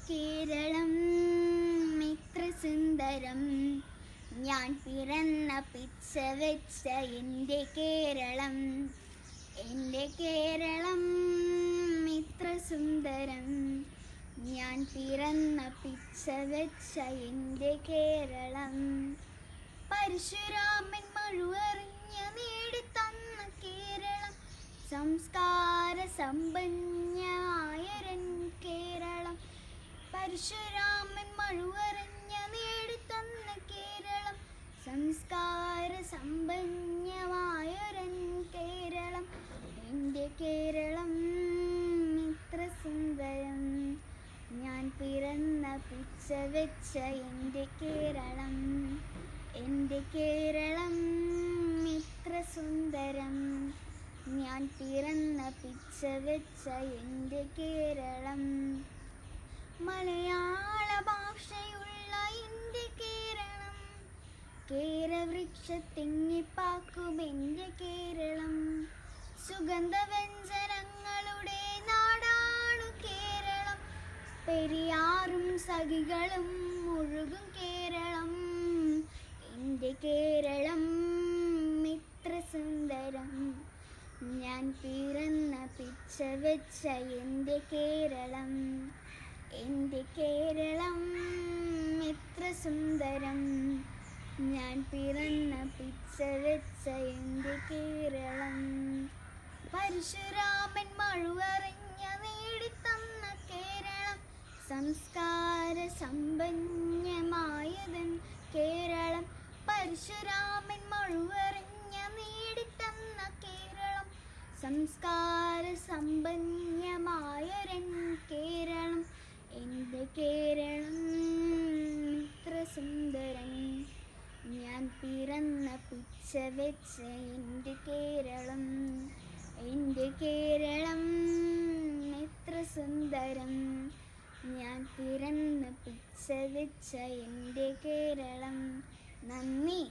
കേരളം ഇത്ര സുന്ദരം, ഞാൻ പിറന്ന പിച്ച വെച്ച എൻ്റെ കേരളം. എൻ്റെ കേരളം ഇത്ര സുന്ദരം, ഞാൻ പിറന്ന പിച്ച വെച്ച എൻ്റെ കേരളം. പരശുരാമൻ മഴുവറിഞ്ഞ നേടിത്തന്ന കേരളം, സംസ്കാര സമ്പന്നമായൊരൻ കേരളം. പരശുരാമൻ മഴുവറിഞ്ഞ നേടിത്തന്ന കേരളം, സംസ്കാര സമ്പന്നമായൊരൻ കേരളം. എൻ്റെ കേരളം ഇത്ര സുന്ദരം, ഞാൻ പിറന്ന പിച്ച വെച്ച എൻ്റെ കേരളം. എൻ്റെ കേരളം ഇത്ര സുന്ദരം, ഞാൻ പിറന്ന പിച്ച വെച്ച എൻ്റെ കേരളം. മലയാള ഭാഷയുള്ള എൻ്റെ കേരളം, കേരവൃക്ഷത്തിങ്ങിപ്പാക്കും എൻ്റെ കേരളം. സുഗന്ധവ്യഞ്ജനങ്ങളുടെ നാടാണു കേരളം, പെരിയാറും സഖികളും ഒഴുകും കേരളം. എൻ്റെ കേരളം ഇത്ര സുന്ദരം, ഞാൻ പിറന്ന പിച്ച വെച്ച എൻ്റെ കേരളം. എൻ്റെ കേരളം ഇത്ര സുന്ദരം, ഞാൻ പിറന്ന പിച്ച വെച്ച എൻ്റെ കേരളം. പരശുരാമൻ മഴുവറിഞ്ഞ നേടിത്തന്ന കേരളം, സംസ്കാര സമ്പന്നമായതൻ കേരളം. പരശുരാമൻ മഴുവറിഞ്ഞ നേടിത്തന്ന കേരളം, സംസ്കാര സമ്പന്നമായൊരൻ കേരളം. എൻ്റെ കേരളം ഇത്ര സുന്ദരം, ഞാൻ പിറന്ന പിച്ച വെച്ച എൻ്റെ കേരളം. എൻ്റെ കേരളം ഇത്ര സുന്ദരം, ഞാൻ പിറന്ന പിച്ച വെച്ച എൻ്റെ കേരളം. നന്ദി.